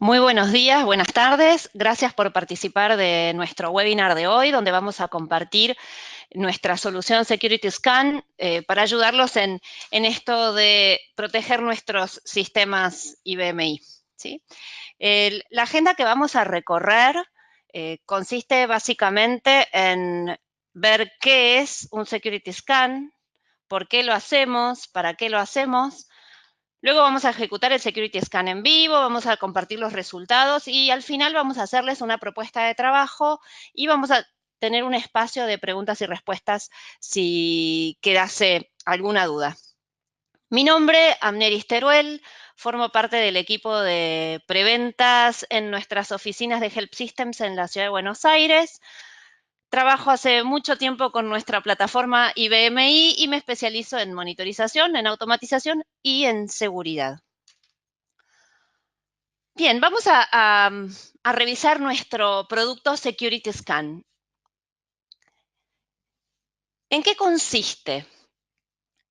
Muy buenos días, buenas tardes. Gracias por participar de nuestro webinar de hoy, donde vamos a compartir nuestra solución Security Scan para ayudarlos en esto de proteger nuestros sistemas IBMI. ¿Sí? La agenda que vamos a recorrer consiste básicamente en ver qué es un Security Scan, por qué lo hacemos, para qué lo hacemos. Luego vamos a ejecutar el Security Scan en vivo, vamos a compartir los resultados y al final vamos a hacerles una propuesta de trabajo y vamos a tener un espacio de preguntas y respuestas si quedase alguna duda. Mi nombre, Amneris Teruel, formo parte del equipo de preventas en nuestras oficinas de Help Systems en la ciudad de Buenos Aires. Trabajo hace mucho tiempo con nuestra plataforma IBMI y me especializo en monitorización, en automatización y en seguridad. Bien, vamos a revisar nuestro producto Security Scan. ¿En qué consiste?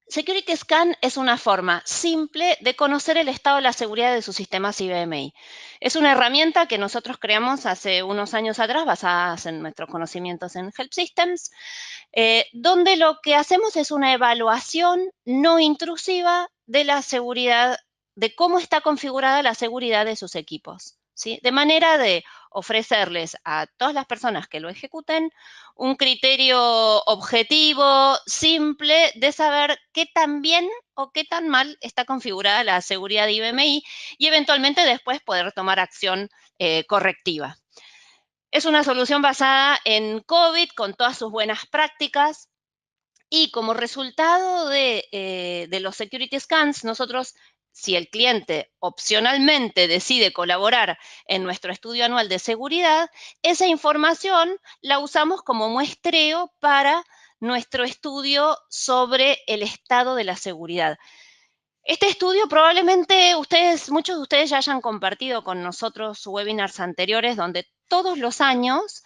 Security Scan es una forma simple de conocer el estado de la seguridad de sus sistemas IBMI. Es una herramienta que nosotros creamos hace unos años atrás, basadas en nuestros conocimientos en Help Systems, donde lo que hacemos es una evaluación no intrusiva de la seguridad, de cómo está configurada la seguridad de sus equipos, ¿sí? De manera de ofrecerles a todas las personas que lo ejecuten un criterio objetivo, simple, de saber qué tan bien o qué tan mal está configurada la seguridad de IBMI y eventualmente después poder tomar acción correctiva. Es una solución basada en COVID con todas sus buenas prácticas y como resultado de los security scans, nosotros, si el cliente opcionalmente decide colaborar en nuestro estudio anual de seguridad, esa información la usamos como muestreo para nuestro estudio sobre el estado de la seguridad. Este estudio probablemente muchos de ustedes ya hayan compartido con nosotros webinars anteriores donde todos los años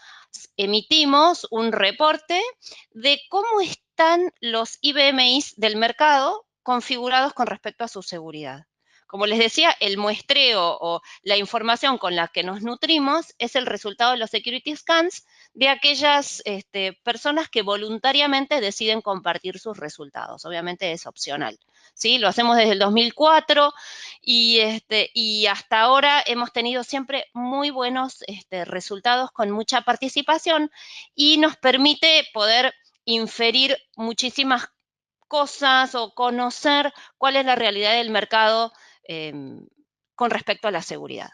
emitimos un reporte de cómo están los IBMIs del mercado configurados con respecto a su seguridad. Como les decía, el muestreo o la información con la que nos nutrimos es el resultado de los security scans de aquellas personas que voluntariamente deciden compartir sus resultados. Obviamente es opcional. ¿Sí? Lo hacemos desde el 2004 y hasta ahora hemos tenido siempre muy buenos resultados con mucha participación y nos permite poder inferir muchísimas cosas o conocer cuál es la realidad del mercado con respecto a la seguridad.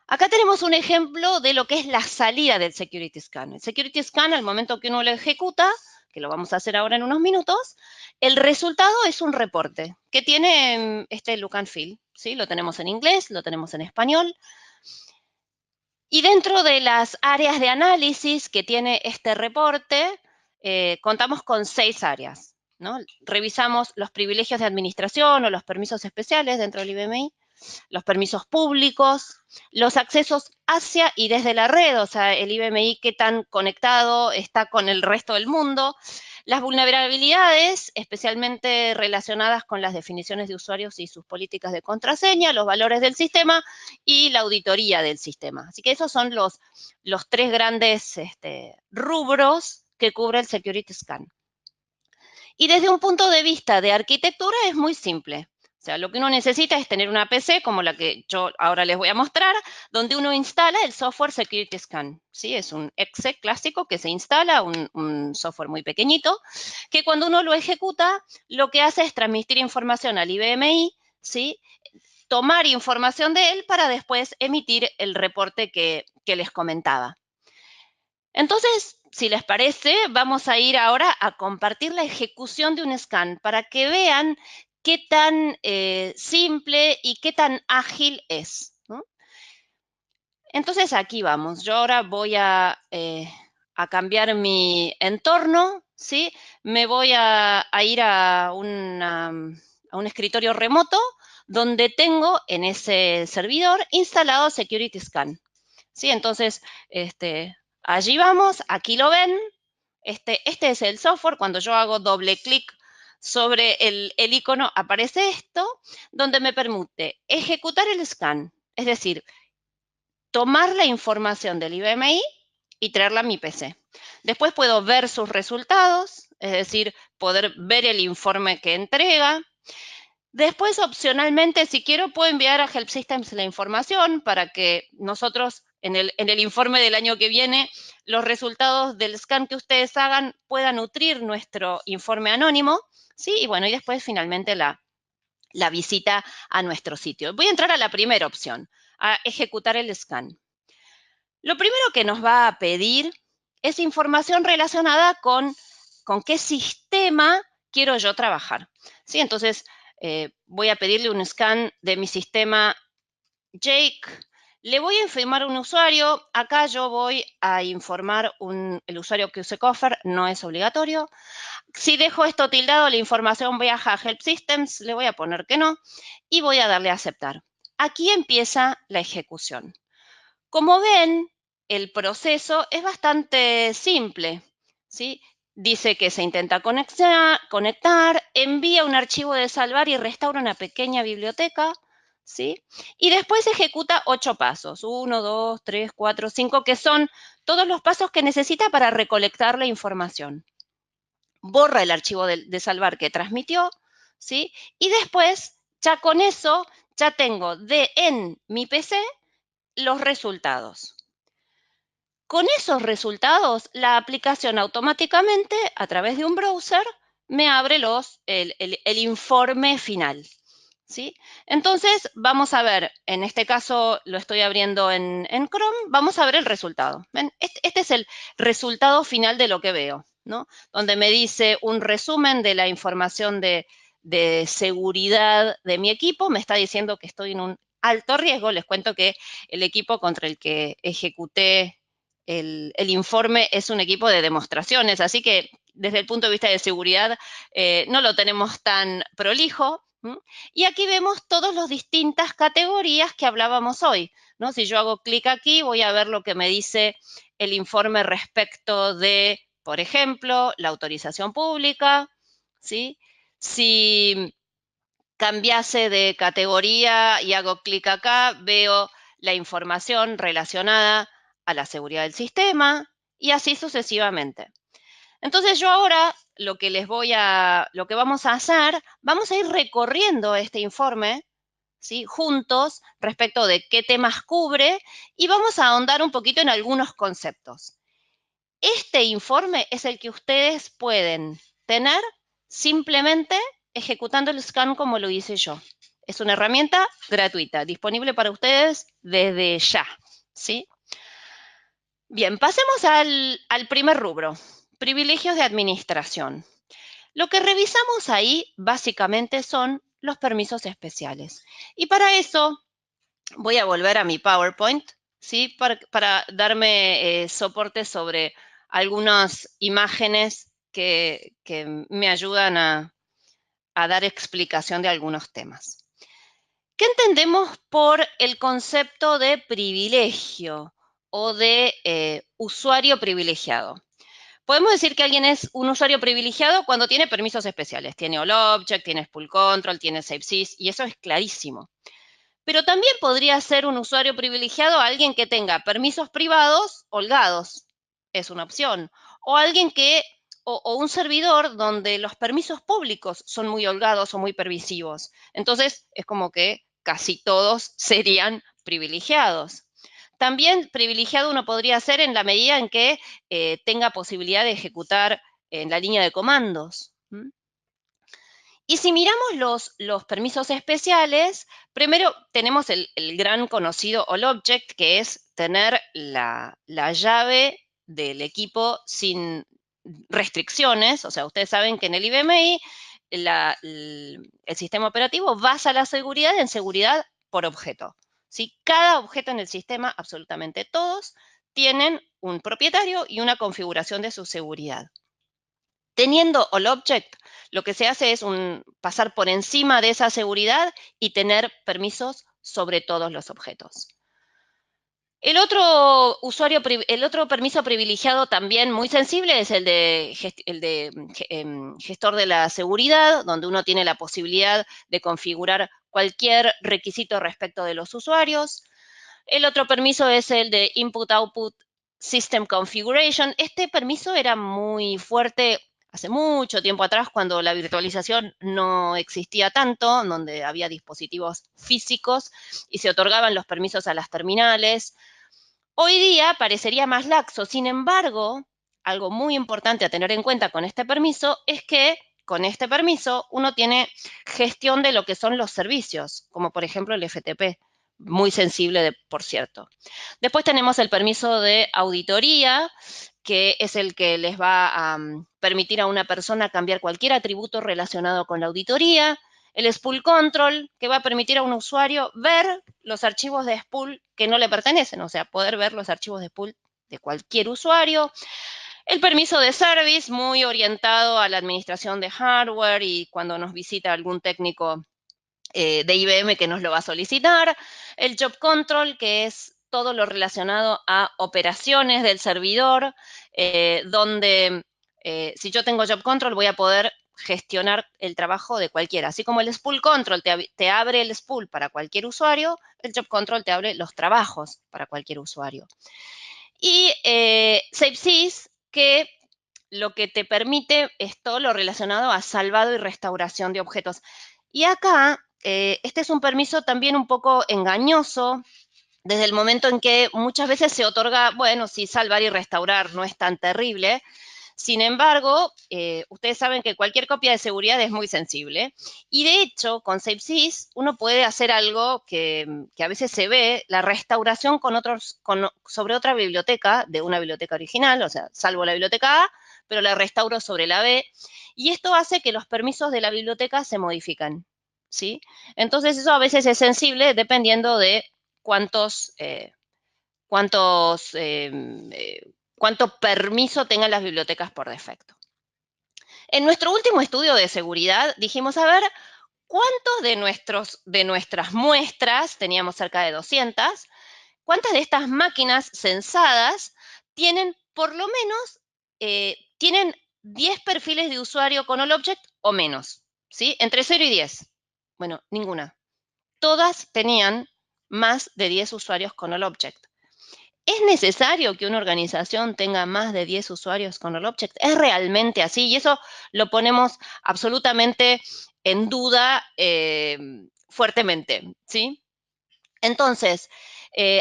Acá tenemos un ejemplo de lo que es la salida del Security Scan. El Security Scan, al momento que uno lo ejecuta, que lo vamos a hacer ahora en unos minutos, el resultado es un reporte que tiene este look and feel, ¿sí? Lo tenemos en inglés, lo tenemos en español. Y dentro de las áreas de análisis que tiene este reporte, contamos con 6 áreas, ¿no? Revisamos los privilegios de administración o los permisos especiales dentro del IBMI, los permisos públicos, los accesos hacia y desde la red, o sea, el IBMI qué tan conectado está con el resto del mundo, las vulnerabilidades, especialmente relacionadas con las definiciones de usuarios y sus políticas de contraseña, los valores del sistema y la auditoría del sistema. Así que esos son los 3 grandes rubros que cubre el Security Scan. Y desde un punto de vista de arquitectura es muy simple. O sea, lo que uno necesita es tener una PC como la que yo ahora les voy a mostrar, donde uno instala el software Security Scan. ¿Sí? Es un exe clásico que se instala, un software muy pequeñito, que cuando uno lo ejecuta, lo que hace es transmitir información al IBMI, ¿sí? Tomar información de él para después emitir el reporte que les comentaba. Entonces, si les parece, vamos a ir ahora a compartir la ejecución de un scan para que vean qué tan simple y qué tan ágil es, ¿no? Entonces, aquí vamos. Yo ahora voy a cambiar mi entorno, ¿sí? Me voy a ir a un escritorio remoto donde tengo en ese servidor instalado Security Scan, ¿sí? Entonces, allí vamos, aquí lo ven. Este es el software. Cuando yo hago doble clic sobre el icono, aparece esto, donde me permite ejecutar el scan. Es decir, tomar la información del IBMI y traerla a mi PC. Después puedo ver sus resultados, es decir, poder ver el informe que entrega. Después, opcionalmente, si quiero, puedo enviar a Help Systems la información para que nosotros, en el informe del año que viene, los resultados del scan que ustedes hagan puedan nutrir nuestro informe anónimo, ¿sí? Y bueno, y después, finalmente, la visita a nuestro sitio. Voy a entrar a la primera opción, a ejecutar el scan. Lo primero que nos va a pedir es información relacionada con qué sistema quiero yo trabajar. ¿Sí? Entonces, voy a pedirle un scan de mi sistema Jake. Le voy a informar un usuario. Acá yo voy a informar el usuario que use Coffer, no es obligatorio. Si dejo esto tildado, la información viaja a Help Systems, le voy a poner que no y voy a darle a aceptar. Aquí empieza la ejecución. Como ven, el proceso es bastante simple, ¿sí? Dice que se intenta conectar, envía un archivo de salvar y restaura una pequeña biblioteca, ¿sí? Y después ejecuta 8 pasos, 1, 2, 3, 4, 5, que son todos los pasos que necesita para recolectar la información. Borra el archivo de salvar que transmitió, ¿sí? Y después, ya con eso, ya tengo en mi PC los resultados. Con esos resultados, la aplicación automáticamente, a través de un browser, me abre el informe final, ¿sí? Entonces, vamos a ver, en este caso lo estoy abriendo en Chrome, vamos a ver el resultado. ¿Ven? Este es el resultado final de lo que veo, ¿no? Donde me dice un resumen de la información de seguridad de mi equipo, me está diciendo que estoy en un alto riesgo. Les cuento que el equipo contra el que ejecuté el informe es un equipo de demostraciones, así que desde el punto de vista de seguridad no lo tenemos tan prolijo. Y aquí vemos todas las distintas categorías que hablábamos hoy, ¿no? Si yo hago clic aquí, voy a ver lo que me dice el informe respecto de, por ejemplo, la autorización pública, ¿sí? Si cambiase de categoría y hago clic acá, veo la información relacionada a la seguridad del sistema y así sucesivamente. Entonces yo ahora lo que vamos a hacer, vamos a ir recorriendo este informe, ¿sí? Juntos respecto de qué temas cubre y vamos a ahondar un poquito en algunos conceptos. Este informe es el que ustedes pueden tener simplemente ejecutando el scan como lo hice yo. Es una herramienta gratuita, disponible para ustedes desde ya, ¿sí? Bien, pasemos al primer rubro, privilegios de administración. Lo que revisamos ahí básicamente son los permisos especiales. Y para eso voy a volver a mi PowerPoint, ¿sí? Para darme soporte sobre algunas imágenes que me ayudan a dar explicación de algunos temas. ¿Qué entendemos por el concepto de privilegio o de usuario privilegiado? Podemos decir que alguien es un usuario privilegiado cuando tiene permisos especiales. Tiene All Object, tiene Spool Control, tiene SafeSys, y eso es clarísimo. Pero también podría ser un usuario privilegiado alguien que tenga permisos privados holgados. Es una opción. O alguien o un servidor donde los permisos públicos son muy holgados o muy permisivos. Entonces, es como que casi todos serían privilegiados. También privilegiado uno podría ser en la medida en que tenga posibilidad de ejecutar en la línea de comandos. Y si miramos los permisos especiales, primero tenemos el gran conocido All Object, que es tener la llave del equipo sin restricciones. O sea, ustedes saben que en el IBMI el sistema operativo basa la seguridad en seguridad por objeto. ¿Sí? Cada objeto en el sistema, absolutamente todos, tienen un propietario y una configuración de su seguridad. Teniendo All Object, lo que se hace es pasar por encima de esa seguridad y tener permisos sobre todos los objetos. El otro permiso privilegiado también muy sensible es el de gestor de la seguridad, donde uno tiene la posibilidad de configurar cualquier requisito respecto de los usuarios. El otro permiso es el de Input-Output System Configuration. Este permiso era muy fuerte hace mucho tiempo atrás, cuando la virtualización no existía tanto, donde había dispositivos físicos y se otorgaban los permisos a las terminales. Hoy día parecería más laxo. Sin embargo, algo muy importante a tener en cuenta con este permiso es que con este permiso uno tiene gestión de lo que son los servicios, como por ejemplo el FTP, muy sensible, por cierto. Después tenemos el permiso de auditoría, que es el que les va a permitir a una persona cambiar cualquier atributo relacionado con la auditoría. El spool control, que va a permitir a un usuario ver los archivos de spool que no le pertenecen, o sea, poder ver los archivos de spool de cualquier usuario. El permiso de service, muy orientado a la administración de hardware y cuando nos visita algún técnico de IBM que nos lo va a solicitar. El job control, que es todo lo relacionado a operaciones del servidor, donde si yo tengo job control voy a poder gestionar el trabajo de cualquiera. Así como el spool control te abre el spool para cualquier usuario, el job control te abre los trabajos para cualquier usuario. Y SafeSys, que lo que te permite es todo lo relacionado a salvado y restauración de objetos. Y acá, este es un permiso también un poco engañoso, desde el momento en que muchas veces se otorga, bueno, si salvar y restaurar no es tan terrible. Sin embargo, ustedes saben que cualquier copia de seguridad es muy sensible. Y de hecho, con SafeSys uno puede hacer algo que a veces se ve, la restauración sobre otra biblioteca, de una biblioteca original, o sea, salvo la biblioteca A, pero la restauro sobre la B. Y esto hace que los permisos de la biblioteca se modifican, ¿sí? Entonces eso a veces es sensible dependiendo de cuánto permiso tengan las bibliotecas por defecto. En nuestro último estudio de seguridad dijimos, a ver, ¿cuántos de nuestras muestras, teníamos cerca de 200, cuántas de estas máquinas censadas tienen por lo menos, tienen 10 perfiles de usuario con AllObject o menos, ¿sí? Entre 0 y 10. Bueno, ninguna. Todas tenían más de 10 usuarios con AllObject. ¿Es necesario que una organización tenga más de 10 usuarios con AllObject? ¿Es realmente así? Y eso lo ponemos absolutamente en duda fuertemente, ¿sí? Entonces,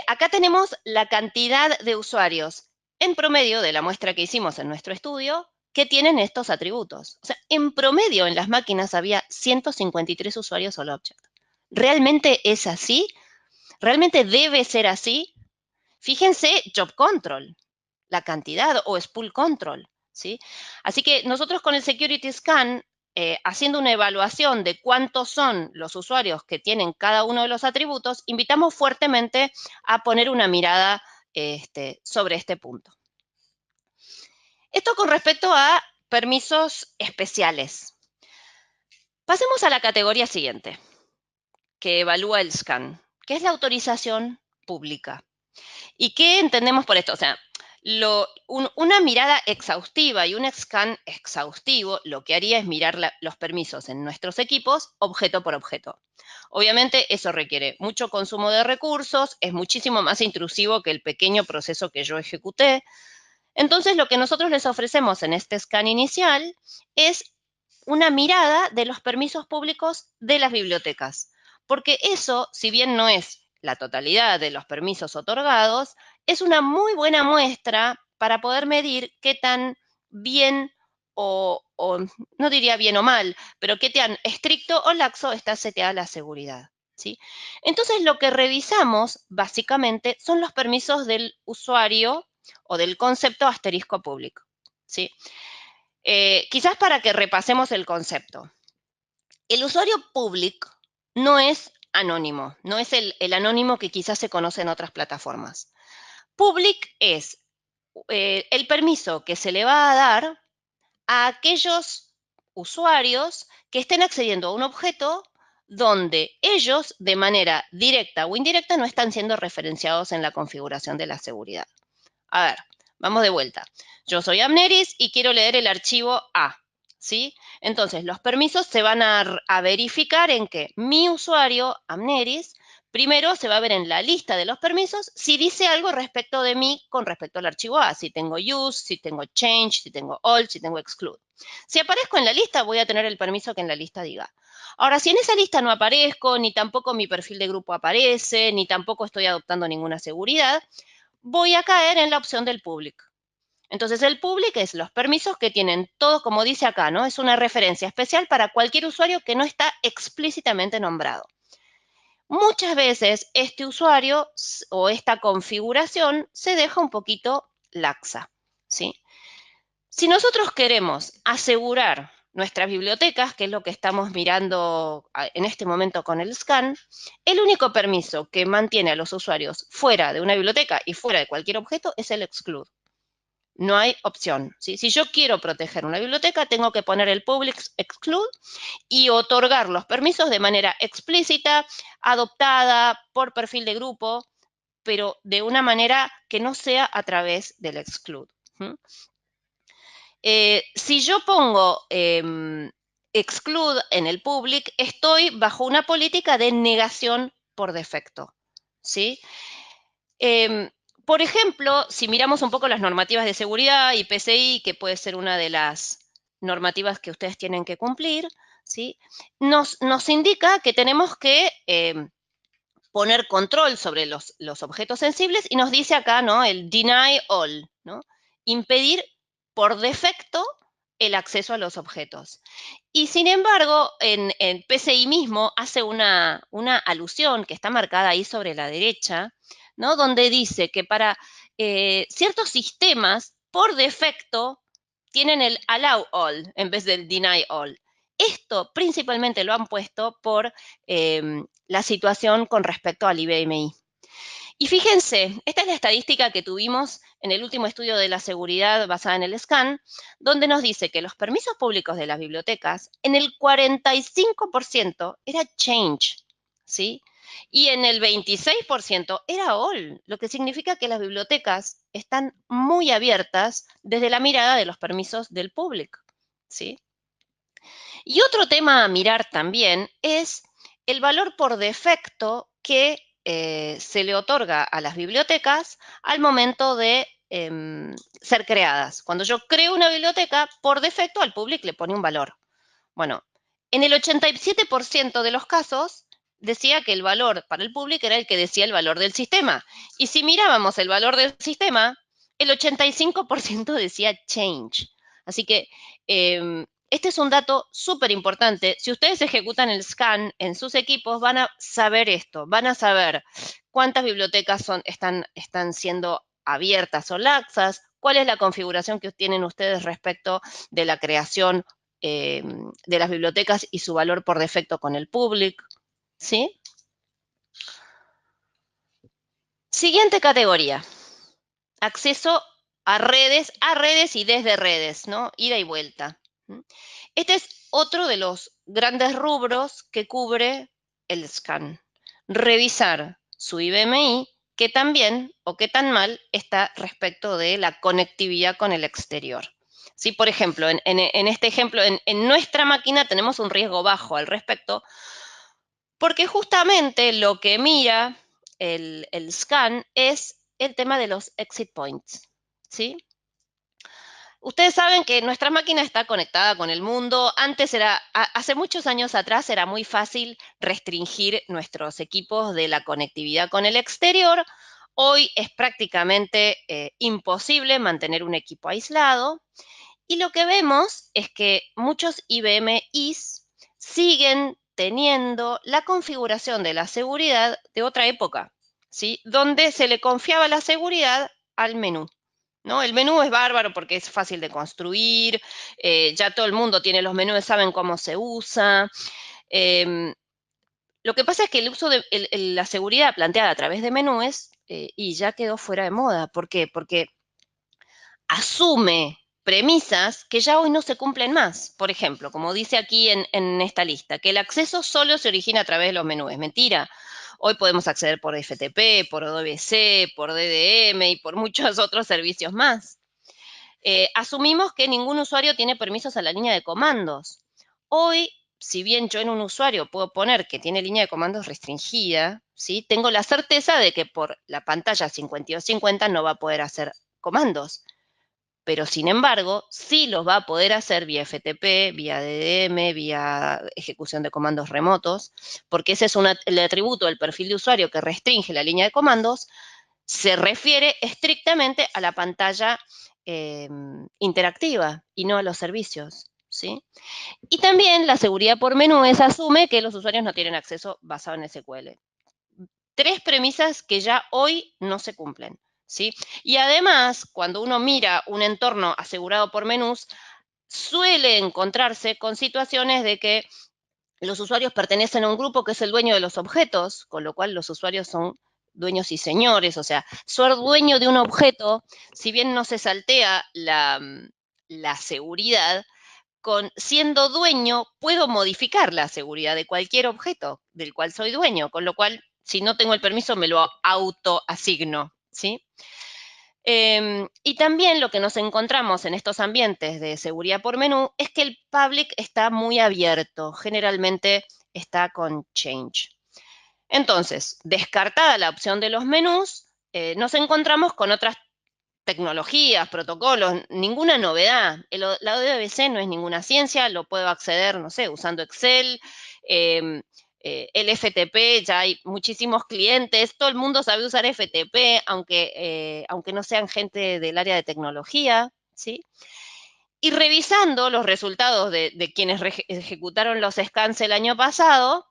acá tenemos la cantidad de usuarios en promedio de la muestra que hicimos en nuestro estudio que tienen estos atributos. O sea, en promedio en las máquinas había 153 usuarios AllObject. ¿Realmente es así? ¿Realmente debe ser así? Fíjense job control, la cantidad, o spool control, ¿sí? Así que nosotros con el security scan, haciendo una evaluación de cuántos son los usuarios que tienen cada uno de los atributos, invitamos fuertemente a poner una mirada sobre este punto. Esto con respecto a permisos especiales. Pasemos a la categoría siguiente, que evalúa el scan, que es la autorización pública. ¿Y qué entendemos por esto? O sea, una mirada exhaustiva y un scan exhaustivo lo que haría es mirar los permisos en nuestros equipos objeto por objeto. Obviamente eso requiere mucho consumo de recursos, es muchísimo más intrusivo que el pequeño proceso que yo ejecuté. Entonces lo que nosotros les ofrecemos en este scan inicial es una mirada de los permisos públicos de las bibliotecas, porque eso, si bien no es la totalidad de los permisos otorgados, es una muy buena muestra para poder medir qué tan bien o no diría bien o mal, pero qué tan estricto o laxo está seteada la seguridad, ¿sí? Entonces lo que revisamos básicamente son los permisos del usuario o del concepto asterisco público, ¿sí? Quizás para que repasemos el concepto. El usuario público no es anónimo, no es el anónimo que quizás se conoce en otras plataformas. Public es el permiso que se le va a dar a aquellos usuarios que estén accediendo a un objeto donde ellos, de manera directa o indirecta, no están siendo referenciados en la configuración de la seguridad. A ver, vamos de vuelta. Yo soy Amneris y quiero leer el archivo A, ¿sí? Entonces, los permisos se van a verificar en que mi usuario, Amneris, Primero se va a ver en la lista de los permisos si dice algo respecto de mí con respecto al archivo A, si tengo use, si tengo change, si tengo all, si tengo exclude. Si aparezco en la lista, voy a tener el permiso que en la lista diga. Ahora, si en esa lista no aparezco, ni tampoco mi perfil de grupo aparece, ni tampoco estoy adoptando ninguna seguridad, voy a caer en la opción del public. Entonces, el public es los permisos que tienen todos, como dice acá, ¿no? Es una referencia especial para cualquier usuario que no está explícitamente nombrado. Muchas veces este usuario o esta configuración se deja un poquito laxa, ¿sí? Si nosotros queremos asegurar nuestras bibliotecas, que es lo que estamos mirando en este momento con el scan, el único permiso que mantiene a los usuarios fuera de una biblioteca y fuera de cualquier objeto es el exclude. No hay opción, ¿sí? Si yo quiero proteger una biblioteca, tengo que poner el public exclude y otorgar los permisos de manera explícita, adoptada por perfil de grupo, pero de una manera que no sea a través del exclude. Si yo pongo exclude en el public, estoy bajo una política de negación por defecto, ¿sí? Por ejemplo, si miramos un poco las normativas de seguridad y PCI, que puede ser una de las normativas que ustedes tienen que cumplir, ¿sí? Nos indica que tenemos que poner control sobre los objetos sensibles y nos dice acá, ¿no? El deny all, ¿no? Impedir por defecto el acceso a los objetos. Y sin embargo, en PCI mismo hace una alusión que está marcada ahí sobre la derecha, ¿no? Donde dice que para ciertos sistemas, por defecto, tienen el allow all en vez del deny all. Esto principalmente lo han puesto por la situación con respecto al IBMI. Y fíjense, esta es la estadística que tuvimos en el último estudio de la seguridad basada en el SCAN, donde nos dice que los permisos públicos de las bibliotecas, en el 45% era change, ¿sí? Y en el 26% era all, lo que significa que las bibliotecas están muy abiertas desde la mirada de los permisos del público, ¿sí? Y otro tema a mirar también es el valor por defecto que se le otorga a las bibliotecas al momento de ser creadas. Cuando yo creo una biblioteca, por defecto al público le pone un valor. Bueno, en el 87% de los casos decía que el valor para el público era el que decía el valor del sistema. Y si mirábamos el valor del sistema, el 85% decía change. Así que este es un dato súper importante. Si ustedes ejecutan el scan en sus equipos, van a saber esto, van a saber cuántas bibliotecas están siendo abiertas o laxas, cuál es la configuración que tienen ustedes respecto de la creación de las bibliotecas y su valor por defecto con el public, ¿sí? Siguiente categoría, acceso a redes y desde redes, ¿no? Ida y vuelta. Este es otro de los grandes rubros que cubre el scan. Revisar su IBMI, que tan bien o qué tan mal está respecto de la conectividad con el exterior. ¿Sí? Por ejemplo, en este ejemplo, en nuestra máquina tenemos un riesgo bajo al respecto, porque justamente lo que mira el scan es el tema de los exit points, ¿sí? Ustedes saben que nuestra máquina está conectada con el mundo. Antes hace muchos años atrás era muy fácil restringir nuestros equipos de la conectividad con el exterior. Hoy es prácticamente imposible mantener un equipo aislado. Y lo que vemos es que muchos IBMIs siguen teniendo la configuración de la seguridad de otra época, ¿sí? Donde se le confiaba la seguridad al menú, ¿no? El menú es bárbaro porque es fácil de construir, ya todo el mundo tiene los menús, saben cómo se usa. Lo que pasa es que el uso de la seguridad planteada a través de menús y ya quedó fuera de moda. ¿Por qué? Porque asume premisas que ya hoy no se cumplen más. Por ejemplo, como dice aquí en esta lista, que el acceso solo se origina a través de los menús. Mentira. Hoy podemos acceder por FTP, por ODBC, por DDM y por muchos otros servicios más. Asumimos que ningún usuario tiene permisos a la línea de comandos. Hoy si bien yo en un usuario puedo poner que tiene línea de comandos restringida, ¿sí? Tengo la certeza de que por la pantalla 5250 no va a poder hacer comandos. Pero sin embargo, sí los va a poder hacer vía FTP, vía DDM, vía ejecución de comandos remotos, porque ese es el atributo del perfil de usuario que restringe la línea de comandos, se refiere estrictamente a la pantalla interactiva y no a los servicios, ¿sí? Y también la seguridad por menúes asume que los usuarios no tienen acceso basado en SQL. Tres premisas que ya hoy no se cumplen, ¿sí? Y además, cuando uno mira un entorno asegurado por menús, suele encontrarse con situaciones de que los usuarios pertenecen a un grupo que es el dueño de los objetos, con lo cual los usuarios son dueños y señores, o sea, ser dueño de un objeto, si bien no se saltea la seguridad, siendo dueño, puedo modificar la seguridad de cualquier objeto del cual soy dueño, con lo cual, si no tengo el permiso, me lo autoasigno, ¿sí? Y también lo que nos encontramos en estos ambientes de seguridad por menú es que el public está muy abierto, generalmente está con change. Entonces, descartada la opción de los menús, nos encontramos con otras tecnologías, protocolos, ninguna novedad. La ODBC no es ninguna ciencia, lo puedo acceder, no sé, usando Excel, el FTP, ya hay muchísimos clientes, todo el mundo sabe usar FTP, aunque no sean gente del área de tecnología, ¿sí? Y revisando los resultados de quienes ejecutaron los scans el año pasado,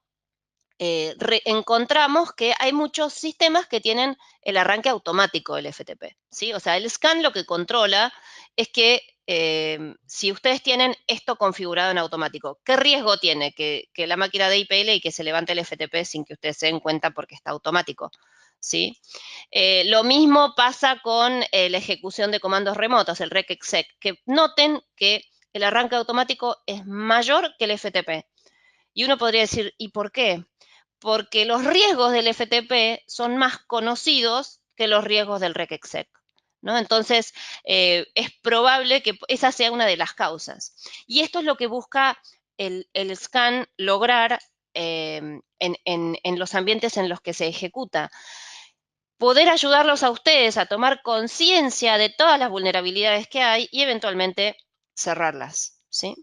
encontramos que hay muchos sistemas que tienen el arranque automático del FTP, ¿sí? O sea, el scan lo que controla es que si ustedes tienen esto configurado en automático, ¿qué riesgo tiene que la máquina de IPL y que se levante el FTP sin que ustedes se den cuenta porque está automático? ¿Sí? Lo mismo pasa con la ejecución de comandos remotos, el recexec, que noten que el arranque automático es mayor que el FTP. Y uno podría decir, ¿y por qué? Porque los riesgos del FTP son más conocidos que los riesgos del recexec, ¿no? Entonces, es probable que esa sea una de las causas. Y esto es lo que busca el scan lograr en los ambientes en los que se ejecuta. Poder ayudarlos a ustedes a tomar conciencia de todas las vulnerabilidades que hay y eventualmente cerrarlas, ¿sí?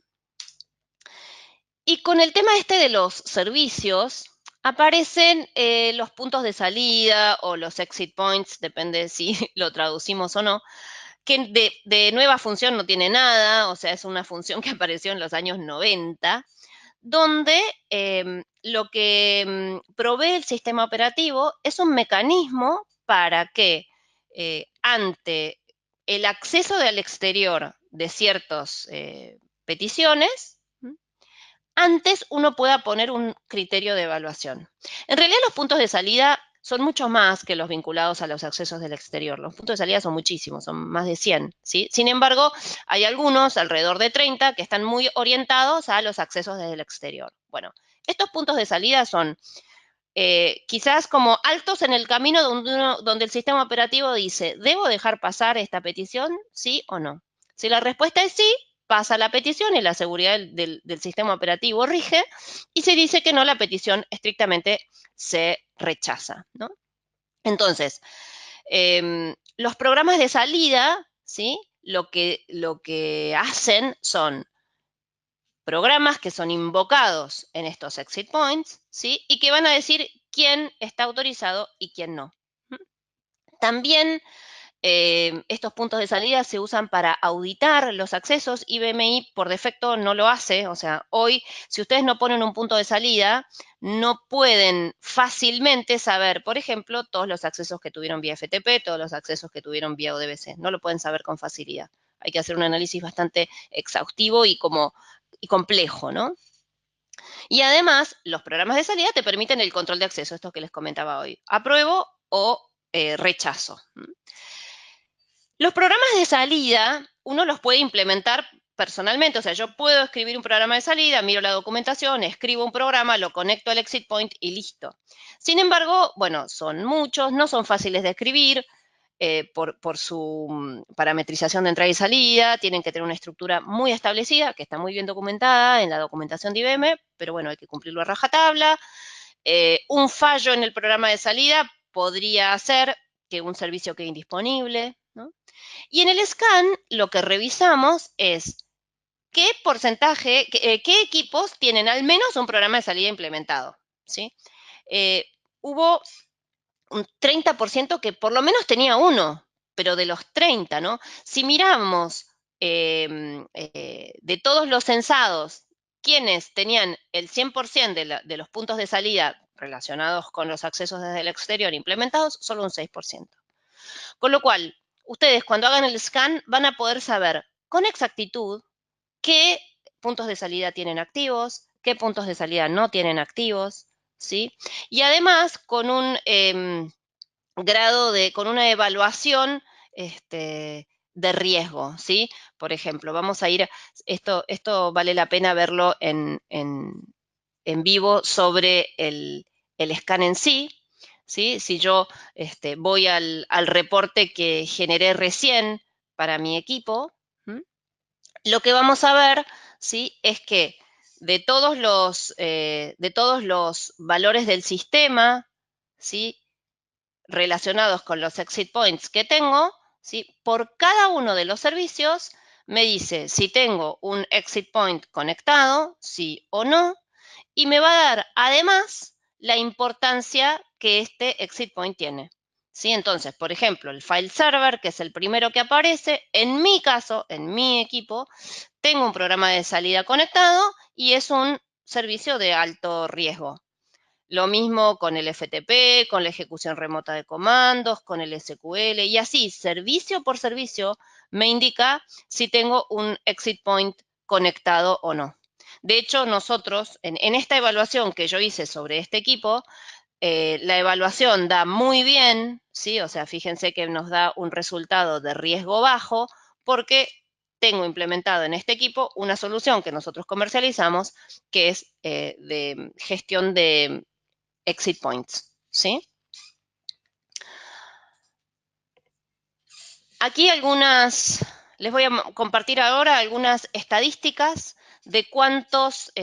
Y con el tema este de los servicios, aparecen los puntos de salida o los exit points, depende si lo traducimos o no, que de nueva función no tiene nada, o sea, es una función que apareció en los años 90, donde lo que provee el sistema operativo es un mecanismo para que ante el acceso al exterior de ciertas peticiones, antes uno pueda poner un criterio de evaluación. En realidad los puntos de salida son mucho más que los vinculados a los accesos del exterior. Los puntos de salida son muchísimos, son más de 100, ¿sí? Sin embargo, hay algunos, alrededor de 30, que están muy orientados a los accesos desde el exterior. Bueno, estos puntos de salida son quizás como altos en el camino donde el sistema operativo dice, ¿debo dejar pasar esta petición? ¿Sí o no? Si la respuesta es sí, pasa la petición y la seguridad del sistema operativo rige, y se dice que no, la petición estrictamente se rechaza, ¿no? Entonces, los programas de salida, ¿sí? Lo que hacen son programas que son invocados en estos exit points, ¿sí? Y que van a decir quién está autorizado y quién no. También estos puntos de salida se usan para auditar los accesos. IBMI por defecto no lo hace, o sea, hoy si ustedes no ponen un punto de salida, no pueden fácilmente saber, por ejemplo, todos los accesos que tuvieron vía FTP, todos los accesos que tuvieron vía ODBC, no lo pueden saber con facilidad. Hay que hacer un análisis bastante exhaustivo y complejo, ¿no? Y además, los programas de salida te permiten el control de acceso, esto que les comentaba hoy, apruebo o rechazo. Los programas de salida, uno los puede implementar personalmente, o sea, yo puedo escribir un programa de salida, miro la documentación, escribo un programa, lo conecto al exit point y listo. Sin embargo, bueno, son muchos, no son fáciles de escribir, por su parametrización de entrada y salida, tienen que tener una estructura muy establecida, que está muy bien documentada en la documentación de IBM, pero bueno, hay que cumplirlo a rajatabla. Un fallo en el programa de salida podría hacer que un servicio quede indisponible, ¿no? Y en el scan lo que revisamos es qué porcentaje, qué equipos tienen al menos un programa de salida implementado, ¿sí? Hubo un 30% que por lo menos tenía uno, pero de los 30, ¿no? Si miramos de todos los censados, quienes tenían el 100% de los puntos de salida relacionados con los accesos desde el exterior implementados, solo un 6%. Con lo cual, ustedes cuando hagan el scan van a poder saber con exactitud qué puntos de salida tienen activos, qué puntos de salida no tienen activos, ¿sí? Y además, con un con una evaluación de riesgo, ¿sí? Por ejemplo, vamos a ir, esto vale la pena verlo en vivo sobre el scan en sí, ¿sí? Si yo voy al reporte que generé recién para mi equipo, ¿m? Lo que vamos a ver, ¿sí? Es que de todos los valores del sistema, ¿sí? Relacionados con los exit points que tengo, ¿sí? Por cada uno de los servicios me dice si tengo un exit point conectado, sí o no, y me va a dar además la importancia que este exit point tiene. ¿Sí? Entonces, por ejemplo, el file server, que es el primero que aparece, en mi caso, en mi equipo, tengo un programa de salida conectado y es un servicio de alto riesgo. Lo mismo con el FTP, con la ejecución remota de comandos, con el SQL y así, servicio por servicio, me indica si tengo un exit point conectado o no. De hecho, nosotros, en esta evaluación que yo hice sobre este equipo, la evaluación da muy bien, ¿sí? O sea, fíjense que nos da un resultado de riesgo bajo porque tengo implementado en este equipo una solución que nosotros comercializamos que es de gestión de exit points, ¿sí? Aquí les voy a compartir ahora algunas estadísticas de cuántos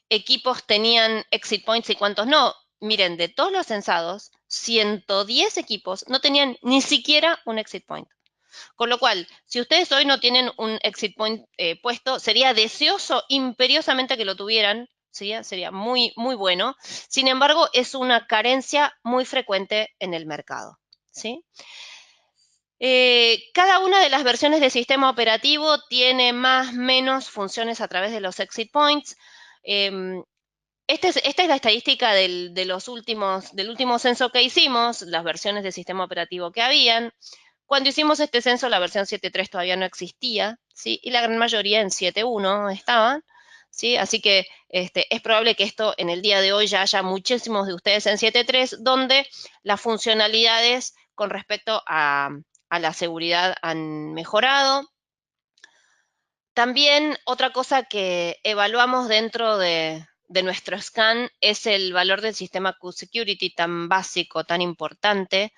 equipos tenían exit points y cuántos no. Miren, de todos los censados, 110 equipos no tenían ni siquiera un exit point. Con lo cual, si ustedes hoy no tienen un exit point puesto, sería deseoso imperiosamente que lo tuvieran, ¿sí? Sería muy, muy bueno. Sin embargo, es una carencia muy frecuente en el mercado, ¿sí? Cada una de las versiones de sistema operativo tiene más o menos funciones a través de los exit points. Esta es la estadística del último censo que hicimos, las versiones de sistema operativo que habían. Cuando hicimos este censo, la versión 7.3 todavía no existía, ¿sí? Y la gran mayoría en 7.1 estaban, ¿sí? Así que es probable que esto en el día de hoy ya haya muchísimos de ustedes en 7.3, donde las funcionalidades con respecto a la seguridad han mejorado. También otra cosa que evaluamos dentro de nuestro scan es el valor del sistema Q-Security tan básico, tan importante.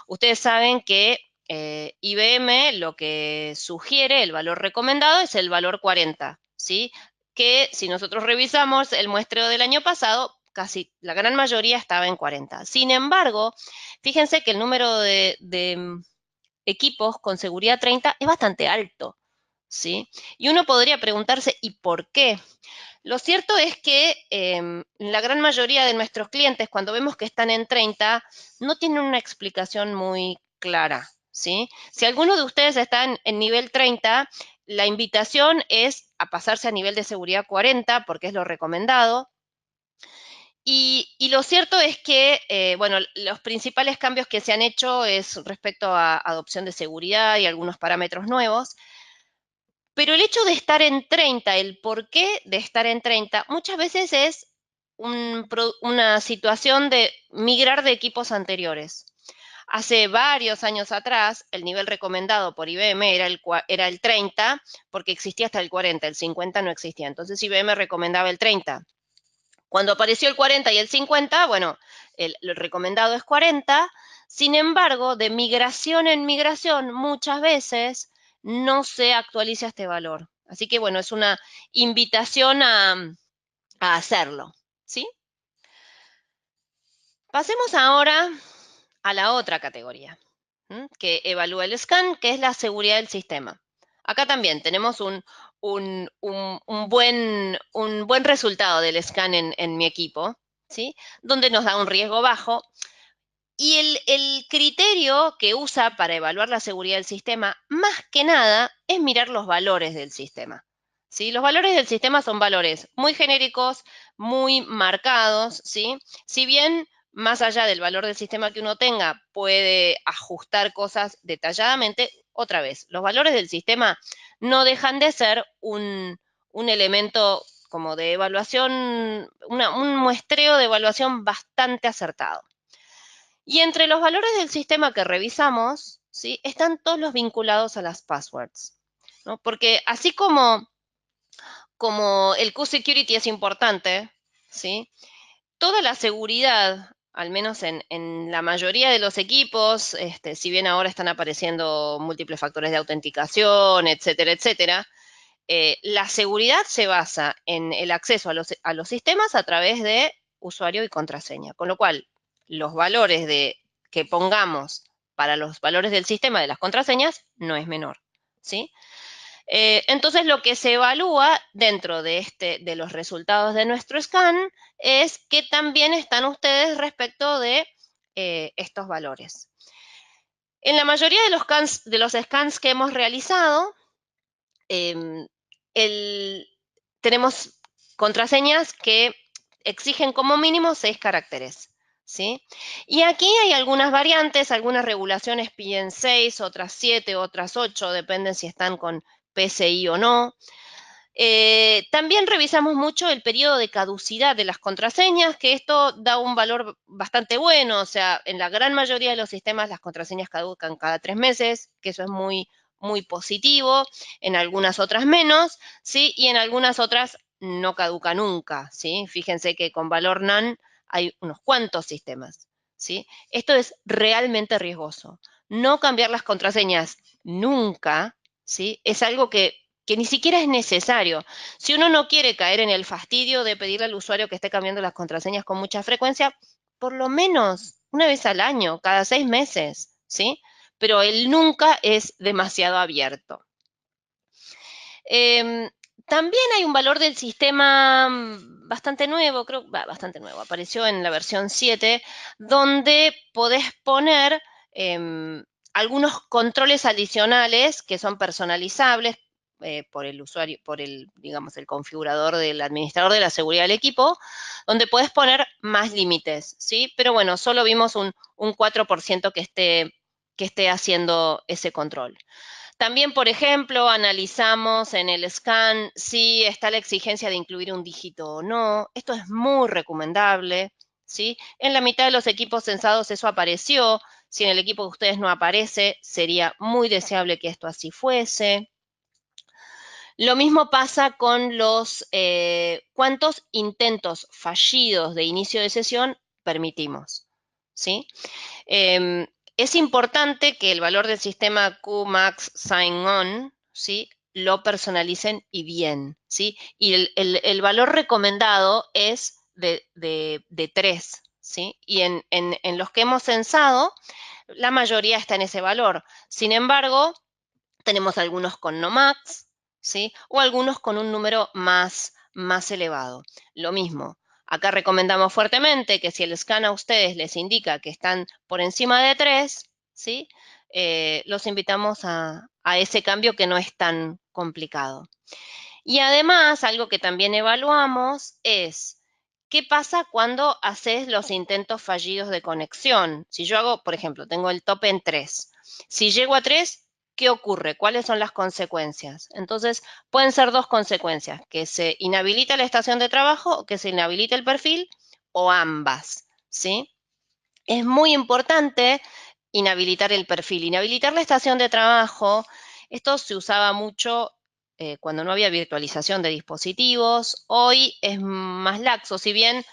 Ustedes saben que IBM lo que sugiere, el valor recomendado, es el valor 40, ¿sí? Que si nosotros revisamos el muestreo del año pasado, casi la gran mayoría estaba en 40. Sin embargo, fíjense que el número de equipos con seguridad 30 es bastante alto, ¿sí? Y uno podría preguntarse, ¿y por qué? Lo cierto es que la gran mayoría de nuestros clientes, cuando vemos que están en 30, no tienen una explicación muy clara, ¿sí? Si alguno de ustedes está en nivel 30, la invitación es a pasarse a nivel de seguridad 40, porque es lo recomendado. Y lo cierto es que, bueno, los principales cambios que se han hecho es respecto a adopción de seguridad y algunos parámetros nuevos. Pero el hecho de estar en 30, el porqué de estar en 30, muchas veces es una situación de migrar de equipos anteriores. Hace varios años atrás, el nivel recomendado por IBM era el 30, porque existía hasta el 40, el 50 no existía. Entonces IBM recomendaba el 30. Cuando apareció el 40 y el 50, bueno, lo recomendado es 40, Sin embargo, de migración en migración, muchas veces no se actualiza este valor. Así que, bueno, es una invitación a hacerlo, ¿sí? Pasemos ahora a la otra categoría, que evalúa el scan, que es la seguridad del sistema. Acá también tenemos un buen resultado del scan en mi equipo, ¿sí? Donde nos da un riesgo bajo. Y el criterio que usa para evaluar la seguridad del sistema, más que nada, es mirar los valores del sistema. ¿Sí? Los valores del sistema son valores muy genéricos, muy marcados, ¿sí? Si bien más allá del valor del sistema que uno tenga, puede ajustar cosas detalladamente, otra vez, los valores del sistema no dejan de ser un elemento como de evaluación, un muestreo de evaluación bastante acertado. Y entre los valores del sistema que revisamos, ¿sí? Están todos los vinculados a las passwords, ¿no? Porque así como el Q-Security es importante, ¿sí? Toda la seguridad, al menos en la mayoría de los equipos, si bien ahora están apareciendo múltiples factores de autenticación, etcétera, etcétera, la seguridad se basa en el acceso a los sistemas a través de usuario y contraseña, con lo cual los valores que pongamos para los valores del sistema de las contraseñas no es menor, ¿sí? Entonces lo que se evalúa dentro de los resultados de nuestro scan es qué también están ustedes respecto de estos valores. En la mayoría de los scans que hemos realizado, eh, tenemos contraseñas que exigen como mínimo 6 caracteres, ¿sí? Y aquí hay algunas variantes, algunas regulaciones piden 6, otras 7, otras 8, dependen si están con PCI o no. También revisamos mucho el periodo de caducidad de las contraseñas, que esto da un valor bastante bueno, o sea, en la gran mayoría de los sistemas las contraseñas caducan cada 3 meses, que eso es muy positivo, en algunas otras menos, ¿sí? Y en algunas otras no caduca nunca, ¿sí? Fíjense que con valor NaN hay unos cuantos sistemas, ¿sí? Esto es realmente riesgoso. No cambiar las contraseñas nunca, ¿sí? Es algo que ni siquiera es necesario. Si uno no quiere caer en el fastidio de pedirle al usuario que esté cambiando las contraseñas con mucha frecuencia, por lo menos una vez al año, cada 6 meses, ¿sí? Pero el nunca es demasiado abierto. También hay un valor del sistema bastante nuevo, creo, bastante nuevo, apareció en la versión 7, donde podés poner algunos controles adicionales que son personalizables por el usuario, por el, digamos, el configurador del administrador de la seguridad del equipo, donde podés poner más límites, ¿sí? Pero bueno, solo vimos un 4% que esté haciendo ese control. También, por ejemplo, analizamos en el scan si está la exigencia de incluir un dígito o no. Esto es muy recomendable, ¿sí? En la mitad de los equipos censados eso apareció. Si en el equipo de ustedes no aparece, sería muy deseable que esto así fuese. Lo mismo pasa con los cuántos intentos fallidos de inicio de sesión permitimos, ¿sí? Es importante que el valor del sistema Qmax Sign-On, ¿sí? Lo personalicen y bien, ¿sí? Y el valor recomendado es de 3, ¿sí? Y en los que hemos censado, la mayoría está en ese valor. Sin embargo, tenemos algunos con no max, ¿sí? O algunos con un número más elevado. Lo mismo, acá recomendamos fuertemente que si el scan a ustedes les indica que están por encima de 3, ¿sí? Los invitamos a ese cambio que no es tan complicado. Y además, algo que también evaluamos es qué pasa cuando haces los intentos fallidos de conexión. Si yo hago, por ejemplo, tengo el tope en 3. Si llego a 3, ¿qué ocurre? ¿Cuáles son las consecuencias? Entonces, pueden ser dos consecuencias, que se inhabilita la estación de trabajo o que se inhabilita el perfil o ambas, ¿sí? Es muy importante inhabilitar el perfil. Inhabilitar la estación de trabajo, esto se usaba mucho cuando no había virtualización de dispositivos. Hoy es más laxo, si bien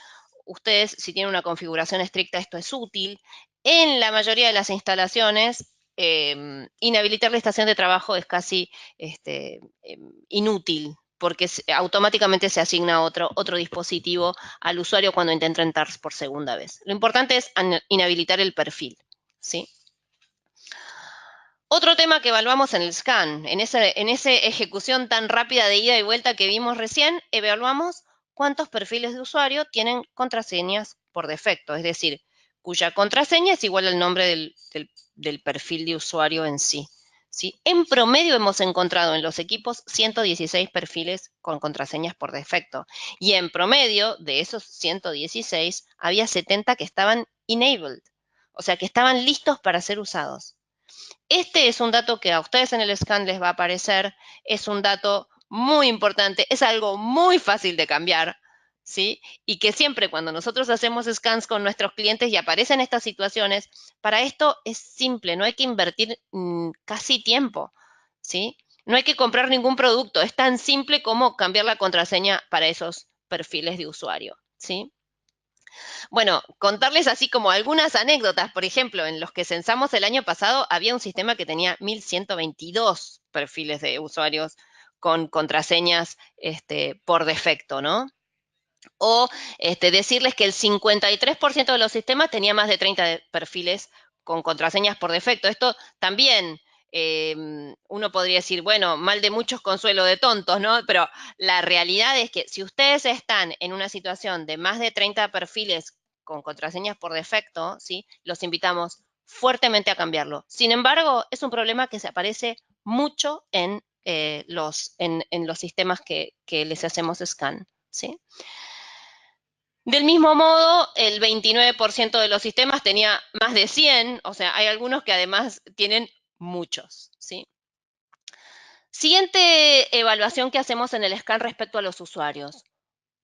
ustedes, si tienen una configuración estricta, esto es útil. En la mayoría de las instalaciones, inhabilitar la estación de trabajo es casi inútil, porque automáticamente se asigna otro dispositivo al usuario cuando intenta entrar por segunda vez. Lo importante es inhabilitar el perfil, ¿sí? Otro tema que evaluamos en el scan, en esa ejecución tan rápida de ida y vuelta que vimos recién, evaluamos cuántos perfiles de usuario tienen contraseñas por defecto, es decir, cuya contraseña es igual al nombre del perfil de usuario en sí. ¿Sí? En promedio hemos encontrado en los equipos 116 perfiles con contraseñas por defecto. Y en promedio de esos 116 había 70 que estaban enabled, o sea, que estaban listos para ser usados. Este es un dato que a ustedes en el scan les va a aparecer, es un dato muy importante, es algo muy fácil de cambiar, ¿sí? Y que siempre cuando nosotros hacemos scans con nuestros clientes y aparecen estas situaciones, para esto es simple, no hay que invertir casi tiempo, ¿sí? No hay que comprar ningún producto, es tan simple como cambiar la contraseña para esos perfiles de usuario, ¿sí? Bueno, contarles así como algunas anécdotas. Por ejemplo, en los que censamos el año pasado había un sistema que tenía 1122 perfiles de usuarios con contraseñas por defecto, ¿no? O decirles que el 53% de los sistemas tenía más de 30 perfiles con contraseñas por defecto. Esto también uno podría decir, bueno, mal de muchos, consuelo de tontos, ¿no? Pero la realidad es que si ustedes están en una situación de más de 30 perfiles con contraseñas por defecto, ¿sí? Los invitamos fuertemente a cambiarlo. Sin embargo, es un problema que se aparece mucho en los sistemas que les hacemos scan, ¿sí? Del mismo modo, el 29% de los sistemas tenía más de 100, o sea, hay algunos que además tienen muchos, ¿sí? Siguiente evaluación que hacemos en el scan respecto a los usuarios.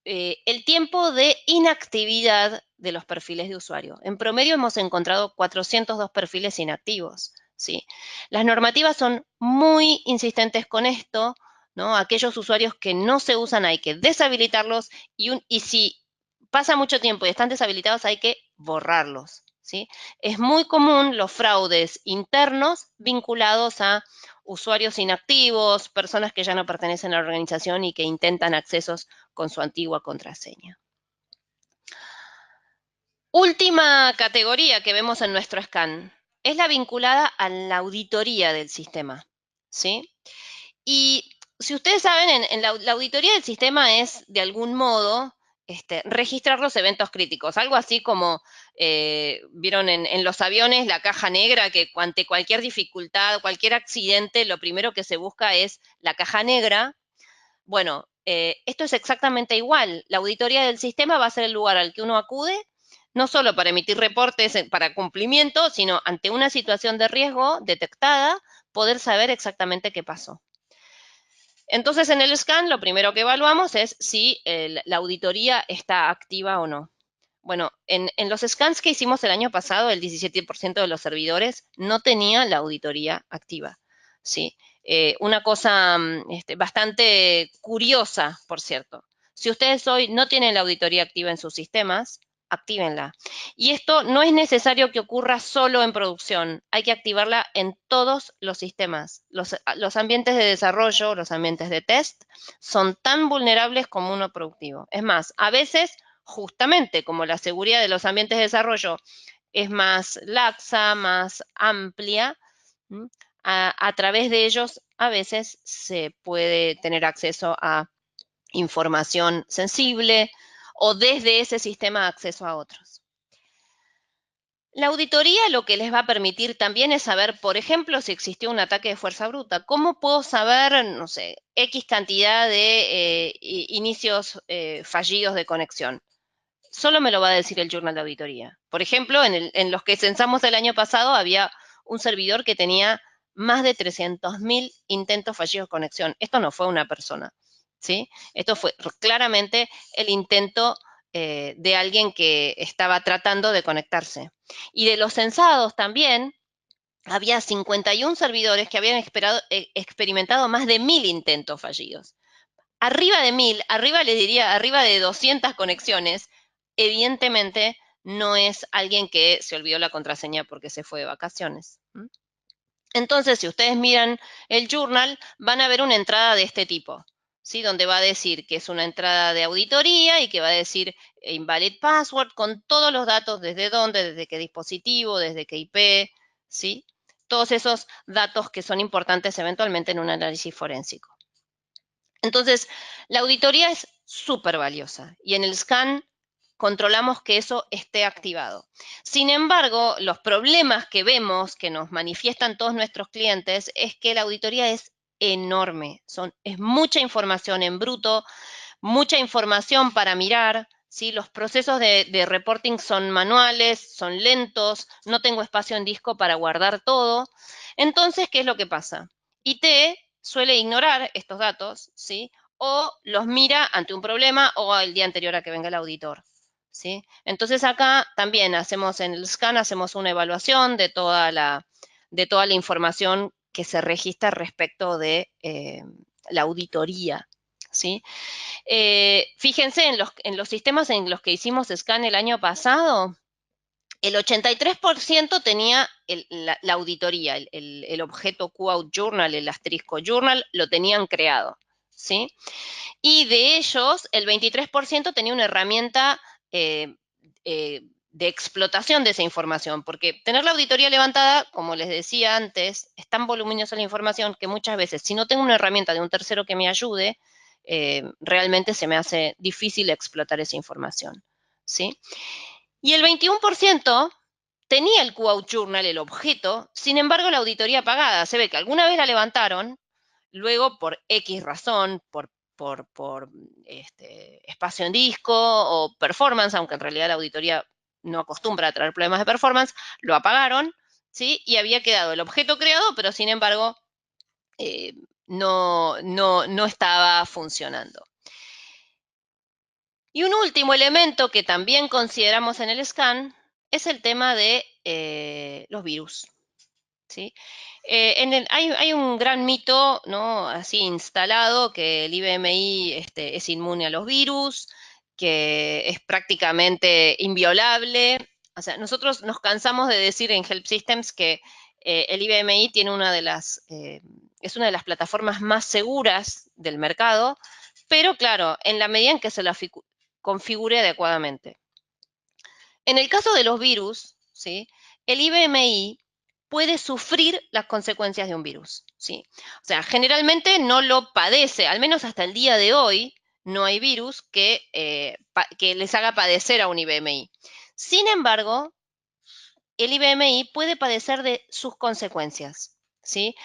El tiempo de inactividad de los perfiles de usuario. En promedio hemos encontrado 402 perfiles inactivos, ¿sí? Las normativas son muy insistentes con esto, ¿no? Aquellos usuarios que no se usan hay que deshabilitarlos y si pasa mucho tiempo y están deshabilitados hay que borrarlos, ¿sí? Es muy común los fraudes internos vinculados a usuarios inactivos, personas que ya no pertenecen a la organización y que intentan accesos con su antigua contraseña. Última categoría que vemos en nuestro scan es la vinculada a la auditoría del sistema, ¿sí? Y si ustedes saben, en la auditoría del sistema es, de algún modo, registrar los eventos críticos, algo así como, vieron en los aviones la caja negra, que ante cualquier dificultad, cualquier accidente, lo primero que se busca es la caja negra. Bueno, esto es exactamente igual. La auditoría del sistema va a ser el lugar al que uno acude, no solo para emitir reportes para cumplimiento, sino ante una situación de riesgo detectada, poder saber exactamente qué pasó. Entonces, en el scan, lo primero que evaluamos es si la auditoría está activa o no. Bueno, en los scans que hicimos el año pasado, el 17% de los servidores no tenía la auditoría activa, ¿sí? Una cosa bastante curiosa, por cierto. Si ustedes hoy no tienen la auditoría activa en sus sistemas, actívenla. Y esto no es necesario que ocurra solo en producción, hay que activarla en todos los sistemas. Los ambientes de desarrollo, los ambientes de test, son tan vulnerables como uno productivo. Es más, a veces, justamente como la seguridad de los ambientes de desarrollo es más laxa, más amplia, a través de ellos a veces se puede tener acceso a información sensible o desde ese sistema acceso a otros. La auditoría lo que les va a permitir también es saber, por ejemplo, si existió un ataque de fuerza bruta. ¿Cómo puedo saber, no sé, X cantidad de inicios fallidos de conexión? Solo me lo va a decir el Journal de Auditoría. Por ejemplo, en los que censamos el año pasado había un servidor que tenía más de 300.000 intentos fallidos de conexión. Esto no fue una persona, ¿sí? Esto fue claramente el intento de alguien que estaba tratando de conectarse. Y de los censados también, había 51 servidores que habían experimentado más de 1.000 intentos fallidos. Arriba de 1.000, arriba les diría, arriba de 200 conexiones, evidentemente no es alguien que se olvidó la contraseña porque se fue de vacaciones. Entonces, si ustedes miran el journal, van a ver una entrada de este tipo, ¿sí? Donde va a decir que es una entrada de auditoría y que va a decir invalid password con todos los datos, desde dónde, desde qué dispositivo, desde qué IP, ¿sí? Todos esos datos que son importantes eventualmente en un análisis forénsico. Entonces, la auditoría es súper valiosa y en el scan controlamos que eso esté activado. Sin embargo, los problemas que vemos, que nos manifiestan todos nuestros clientes, es que la auditoría es enorme. Es mucha información en bruto, mucha información para mirar, ¿sí? Los procesos de reporting son manuales, son lentos, no tengo espacio en disco para guardar todo. Entonces, ¿qué es lo que pasa? IT suele ignorar estos datos, ¿sí? O los mira ante un problema o el día anterior a que venga el auditor, ¿sí? Entonces acá también en el scan hacemos una evaluación de toda la información que se registra respecto de la auditoría, ¿sí? Fíjense en los sistemas en los que hicimos scan el año pasado, el 83% tenía la auditoría, el objeto QOut Journal, el asterisco Journal, lo tenían creado, ¿sí? Y de ellos, el 23% tenía una herramienta eh, de explotación de esa información, porque tener la auditoría levantada, como les decía antes, es tan voluminosa la información que muchas veces, si no tengo una herramienta de un tercero que me ayude, realmente se me hace difícil explotar esa información, ¿sí? Y el 21% tenía el QOut Journal, el objeto, sin embargo la auditoría pagada. Se ve que alguna vez la levantaron, luego por X razón, por espacio en disco o performance, aunque en realidad la auditoría no acostumbra a traer problemas de performance, lo apagaron, ¿sí? Y había quedado el objeto creado, pero sin embargo no estaba funcionando. Y un último elemento que también consideramos en el scan es el tema de los virus, ¿sí? Hay un gran mito, ¿no? Así instalado, que el IBMI es inmune a los virus, que es prácticamente inviolable. O sea, nosotros nos cansamos de decir en Help Systems que el IBMI tiene es una de las plataformas más seguras del mercado, pero claro, en la medida en que se la configure adecuadamente. En el caso de los virus, ¿sí? El IBMI puede sufrir las consecuencias de un virus, ¿sí? O sea, generalmente no lo padece, al menos hasta el día de hoy, no hay virus que les haga padecer a un IBMI. Sin embargo, el IBMI puede padecer de sus consecuencias, ¿sí?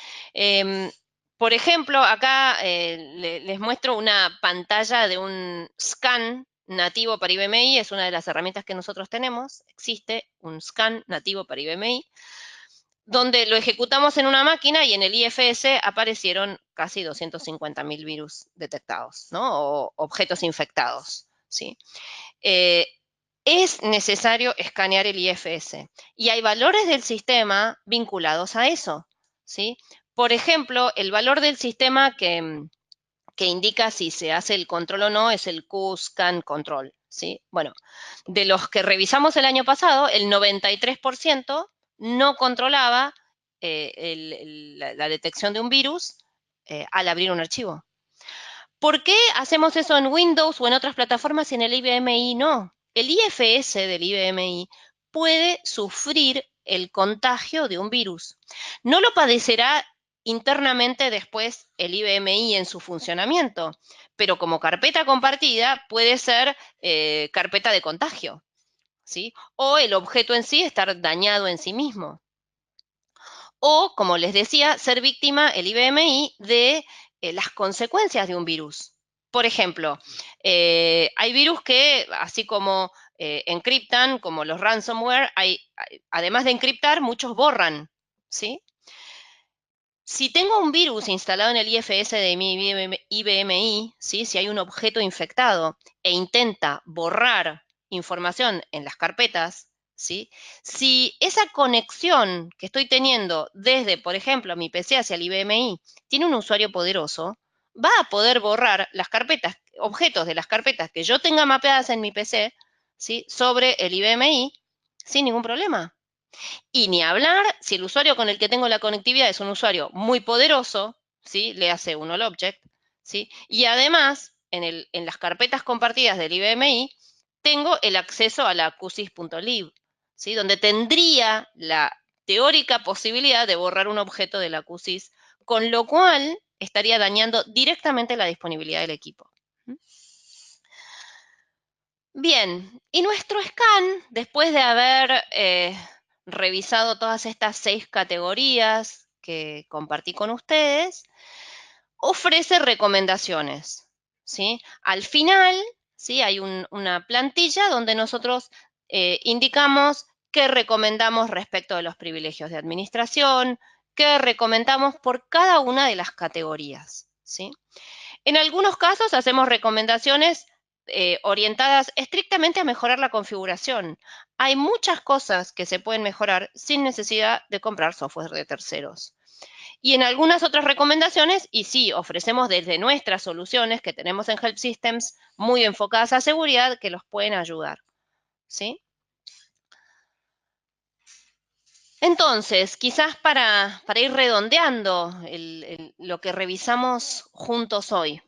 Por ejemplo, acá les muestro una pantalla de un scan nativo para IBMI, es una de las herramientas que nosotros tenemos, existe un scan nativo para IBMI, donde lo ejecutamos en una máquina y en el IFS aparecieron casi 250.000 virus detectados, ¿no? O objetos infectados, ¿sí? Es necesario escanear el IFS y hay valores del sistema vinculados a eso, ¿sí? Por ejemplo, el valor del sistema que indica si se hace el control o no es el QScan control, ¿sí? Bueno, de los que revisamos el año pasado, el 93% no controlaba la detección de un virus al abrir un archivo. ¿Por qué hacemos eso en Windows o en otras plataformas y en el IBMI no? El IFS del IBMI puede sufrir el contagio de un virus. No lo padecerá internamente después el IBMI en su funcionamiento, pero como carpeta compartida puede ser carpeta de contagio, ¿sí? O el objeto en sí estar dañado en sí mismo. O, como les decía, ser víctima el IBMI de las consecuencias de un virus. Por ejemplo, hay virus que, así como encriptan, como los ransomware, además de encriptar, muchos borran, ¿sí? Si tengo un virus instalado en el IFS de mi IBMI, ¿sí? Si hay un objeto infectado e intenta borrar información en las carpetas, ¿sí? Si esa conexión que estoy teniendo desde, por ejemplo, mi PC hacia el IBMI tiene un usuario poderoso, va a poder borrar las carpetas, objetos de las carpetas que yo tenga mapeadas en mi PC, ¿sí? Sobre el IBMI sin ningún problema. Y ni hablar si el usuario con el que tengo la conectividad es un usuario muy poderoso, ¿sí? Le hace un all object, ¿sí? Y además, en las carpetas compartidas del IBMI, tengo el acceso a la qsys.lib, ¿sí? Donde tendría la teórica posibilidad de borrar un objeto de la QSYS, con lo cual estaría dañando directamente la disponibilidad del equipo. Bien, y nuestro scan, después de haber revisado todas estas 6 categorías que compartí con ustedes, ofrece recomendaciones, ¿sí? Al final, ¿sí? Hay una plantilla donde nosotros indicamos qué recomendamos respecto de los privilegios de administración, qué recomendamos por cada una de las categorías, ¿sí? En algunos casos hacemos recomendaciones orientadas estrictamente a mejorar la configuración. Hay muchas cosas que se pueden mejorar sin necesidad de comprar software de terceros. Y en algunas otras recomendaciones, y sí, ofrecemos desde nuestras soluciones que tenemos en Help Systems muy enfocadas a seguridad que los pueden ayudar, ¿sí? Entonces, quizás para ir redondeando lo que revisamos juntos hoy.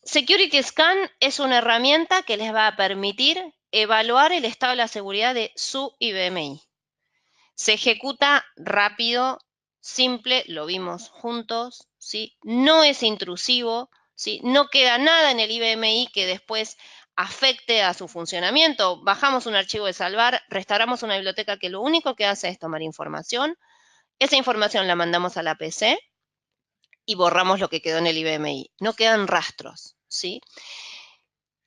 Security Scan es una herramienta que les va a permitir evaluar el estado de la seguridad de su IBMI. Se ejecuta rápido, simple, lo vimos juntos, ¿sí? No es intrusivo, ¿sí? No queda nada en el IBMI que después afecte a su funcionamiento. Bajamos un archivo de salvar, restauramos una biblioteca que lo único que hace es tomar información. Esa información la mandamos a la PC y borramos lo que quedó en el IBMI. No quedan rastros, ¿sí?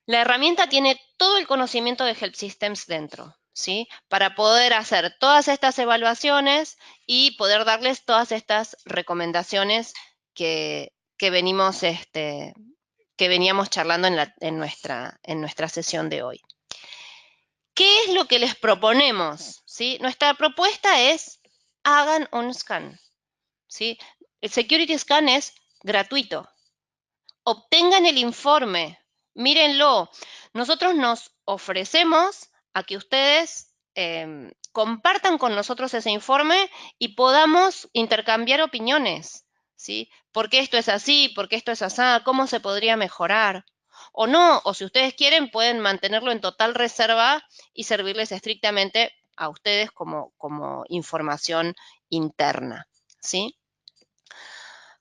La herramienta tiene todo el conocimiento de Help Systems dentro, ¿sí? Para poder hacer todas estas evaluaciones y poder darles todas estas recomendaciones que veníamos charlando en nuestra sesión de hoy. ¿Qué es lo que les proponemos? ¿Sí? Nuestra propuesta es hagan un scan, ¿sí? El Security Scan es gratuito. Obtengan el informe, mírenlo. Nosotros nos ofrecemos a que ustedes compartan con nosotros ese informe y podamos intercambiar opiniones, ¿sí? ¿Por qué esto es así? ¿Por qué esto es así? ¿Cómo se podría mejorar? O no, o si ustedes quieren, pueden mantenerlo en total reserva y servirles estrictamente a ustedes como información interna, ¿sí?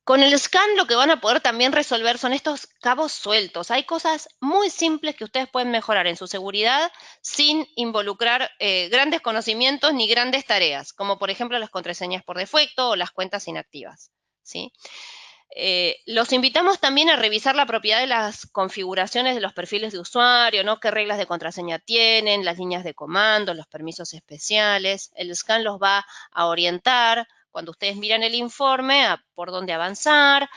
Con el scan lo que van a poder también resolver son estos cabos sueltos. Hay cosas muy simples que ustedes pueden mejorar en su seguridad sin involucrar grandes conocimientos ni grandes tareas, como por ejemplo las contraseñas por defecto o las cuentas inactivas, ¿sí? Los invitamos también a revisar la propiedad de las configuraciones de los perfiles de usuario, ¿no? Qué reglas de contraseña tienen, las líneas de comando, los permisos especiales. El scan los va a orientar cuando ustedes miran el informe por dónde avanzar.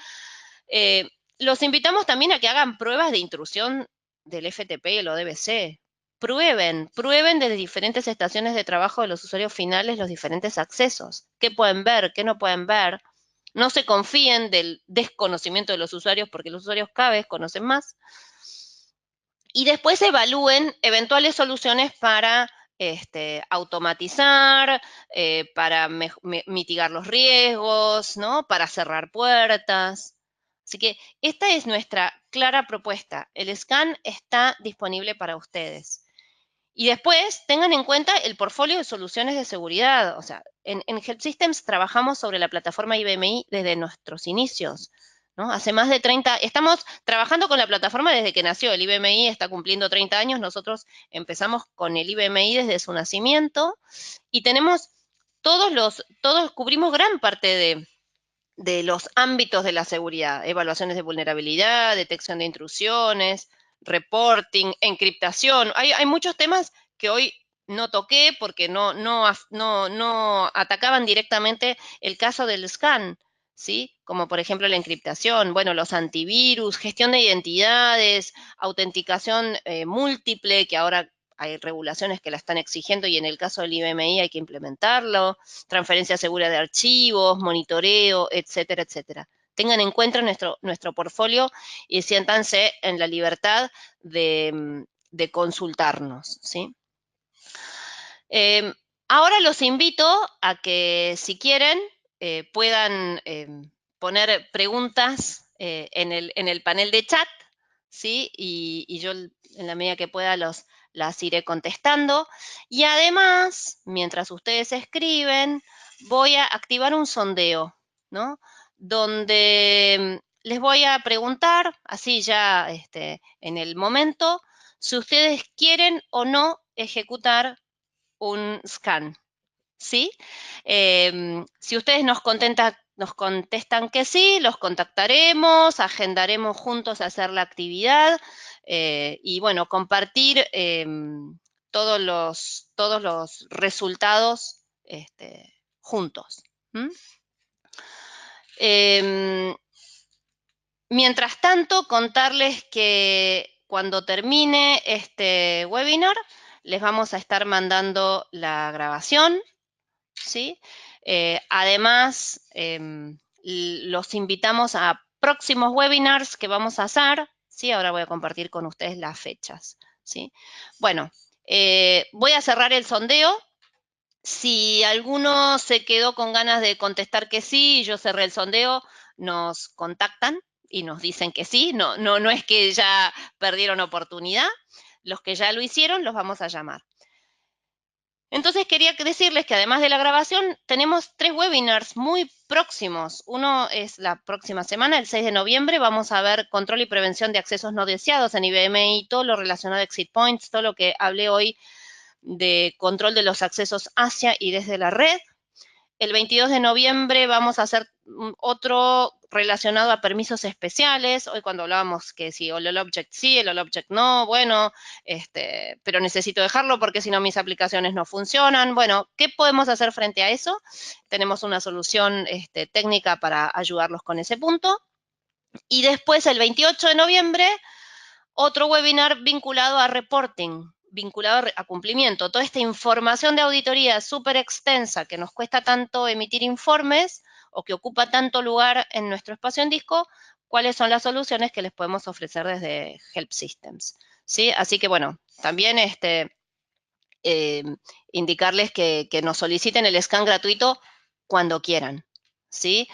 Los invitamos también a que hagan pruebas de intrusión del FTP y el ODBC. Prueben desde diferentes estaciones de trabajo de los usuarios finales los diferentes accesos. ¿Qué pueden ver? ¿Qué no pueden ver? No se confíen del desconocimiento de los usuarios porque los usuarios cada vez conocen más. Y después evalúen eventuales soluciones para automatizar, para mitigar los riesgos, ¿no? Para cerrar puertas. Así que esta es nuestra clara propuesta. El scan está disponible para ustedes. Y después tengan en cuenta el portfolio de soluciones de seguridad. O sea, en Help Systems trabajamos sobre la plataforma IBMI desde nuestros inicios, ¿no? Hace más de 30, estamos trabajando con la plataforma desde que nació. El IBMI está cumpliendo 30 años. Nosotros empezamos con el IBMI desde su nacimiento y tenemos todos cubrimos gran parte de los ámbitos de la seguridad, evaluaciones de vulnerabilidad, detección de intrusiones, reporting, encriptación. Hay muchos temas que hoy no toqué porque no atacaban directamente el caso del scan, ¿sí? Como por ejemplo la encriptación, bueno, los antivirus, gestión de identidades, autenticación múltiple, que ahora hay regulaciones que la están exigiendo y en el caso del IBMI hay que implementarlo, transferencia segura de archivos, monitoreo, etcétera, etcétera. Tengan en cuenta nuestro portfolio y siéntanse en la libertad de de consultarnos, ¿sí? Ahora los invito a que, si quieren, puedan poner preguntas en el panel de chat, ¿sí? Y yo, en la medida que pueda, las iré contestando. Y además, mientras ustedes escriben, voy a activar un sondeo, ¿no? Donde les voy a preguntar, así ya en el momento, si ustedes quieren o no ejecutar un scan, ¿sí? Si ustedes nos contestan que sí, los contactaremos, agendaremos juntos hacer la actividad y, bueno, compartir todos los resultados juntos. Mientras tanto, contarles que cuando termine este webinar, les vamos a estar mandando la grabación, ¿sí? Además, los invitamos a próximos webinars que vamos a hacer, ¿sí? Ahora voy a compartir con ustedes las fechas, ¿sí? Bueno, voy a cerrar el sondeo. Si alguno se quedó con ganas de contestar que sí, yo cerré el sondeo, nos contactan y nos dicen que sí. No es que ya perdieron oportunidad. Los que ya lo hicieron, los vamos a llamar. Entonces quería decirles que además de la grabación, tenemos 3 webinars muy próximos. Uno es la próxima semana, el 6 de noviembre, vamos a ver control y prevención de accesos no deseados en IBM y todo lo relacionado a exit points, todo lo que hablé hoy de control de los accesos hacia y desde la red. El 22 de noviembre vamos a hacer otro relacionado a permisos especiales. Hoy cuando hablábamos que si el object sí, el object no, bueno, pero necesito dejarlo porque si no mis aplicaciones no funcionan. Bueno, ¿qué podemos hacer frente a eso? Tenemos una solución técnica para ayudarlos con ese punto. Y después, el 28 de noviembre, otro webinar vinculado a reporting, vinculado a cumplimiento. Toda esta información de auditoría súper extensa que nos cuesta tanto emitir informes o que ocupa tanto lugar en nuestro espacio en disco, ¿cuáles son las soluciones que les podemos ofrecer desde Help Systems? ¿Sí? Así que, bueno, también indicarles que nos soliciten el scan gratuito cuando quieran, ¿sí?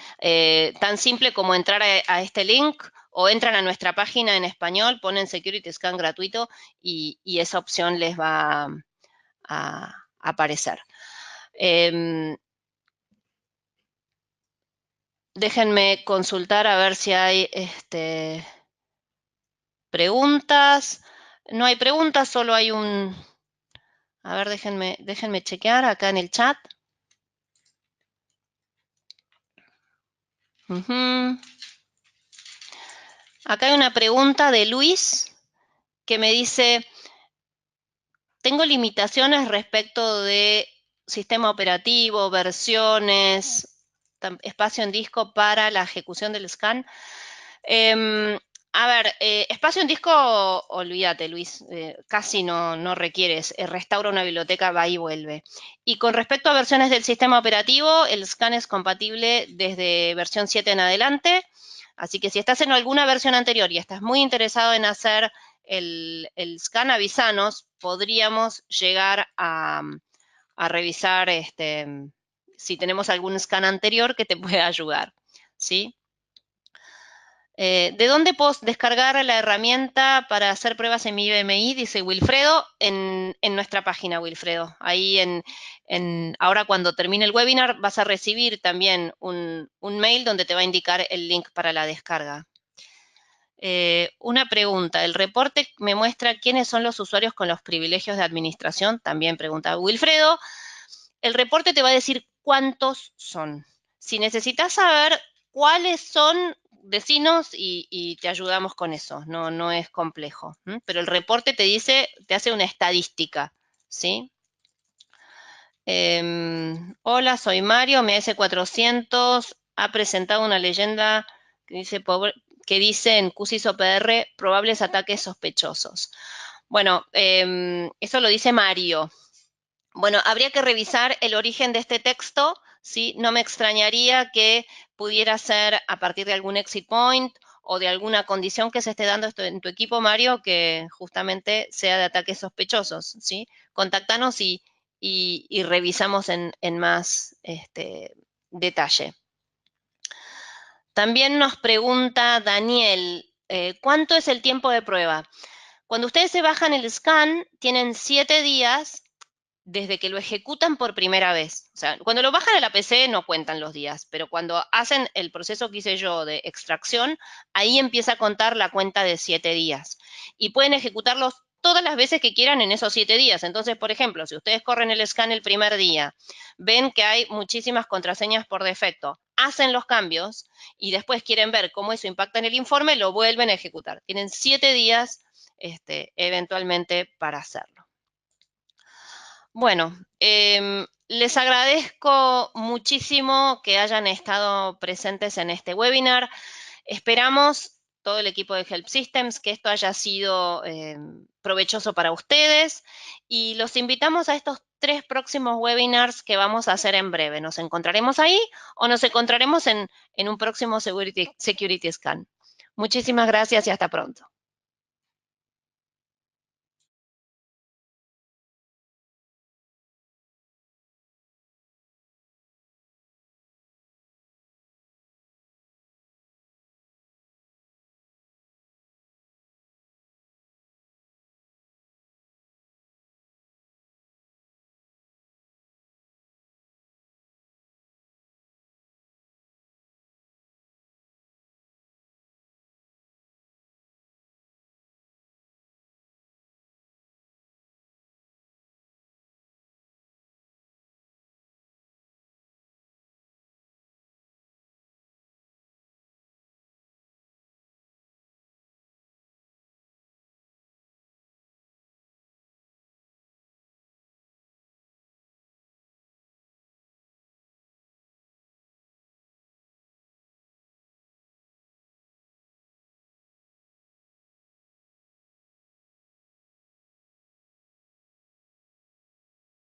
Tan simple como entrar a este link o entran a nuestra página en español, ponen Security Scan gratuito y esa opción les va a aparecer. Déjenme consultar a ver si hay preguntas. No hay preguntas, solo hay un... A ver, déjenme chequear acá en el chat. Acá hay una pregunta de Luis que me dice, tengo limitaciones respecto de sistema operativo, versiones, espacio en disco para la ejecución del scan. A ver, espacio en disco, olvídate, Luis, casi no requieres. Restaura una biblioteca, va y vuelve. Y con respecto a versiones del sistema operativo, el scan es compatible desde versión 7 en adelante. Así que si estás en alguna versión anterior y estás muy interesado en hacer el scan, avísanos, podríamos llegar a revisar si tenemos algún scan anterior que te pueda ayudar, ¿sí? ¿De dónde puedo descargar la herramienta para hacer pruebas en mi IBMI? Dice Wilfredo, en nuestra página, Wilfredo. Ahí ahora cuando termine el webinar vas a recibir también un mail donde te va a indicar el link para la descarga. Una pregunta, ¿el reporte me muestra quiénes son los usuarios con los privilegios de administración? También pregunta Wilfredo. El reporte te va a decir cuántos son. Si necesitas saber cuáles son, decinos y te ayudamos con eso. No es complejo. Pero el reporte te dice, te hace una estadística, ¿sí? Hola, soy Mario, mi AS400 ha presentado una leyenda que dice en QSIS OPR probables ataques sospechosos. Bueno, eso lo dice Mario. Bueno, habría que revisar el origen de este texto, ¿sí? No me extrañaría que pudiera ser a partir de algún exit point o de alguna condición que se esté dando en tu equipo, Mario, que justamente sea de ataques sospechosos, ¿sí? Contáctanos y revisamos en más detalle. También nos pregunta Daniel, ¿cuánto es el tiempo de prueba? Cuando ustedes se bajan el scan, tienen 7 días desde que lo ejecutan por primera vez. O sea, cuando lo bajan a la PC no cuentan los días, pero cuando hacen el proceso que hice yo de extracción, ahí empieza a contar la cuenta de 7 días. Y pueden ejecutarlos todas las veces que quieran en esos 7 días. Entonces, por ejemplo, si ustedes corren el scan el primer día, ven que hay muchísimas contraseñas por defecto, hacen los cambios y después quieren ver cómo eso impacta en el informe, lo vuelven a ejecutar. Tienen 7 días eventualmente para hacerlo. Bueno, les agradezco muchísimo que hayan estado presentes en este webinar. Esperamos, todo el equipo de Help Systems, que esto haya sido provechoso para ustedes y los invitamos a estos 3 próximos webinars que vamos a hacer en breve. Nos encontraremos ahí o nos encontraremos en un próximo Security Scan. Muchísimas gracias y hasta pronto.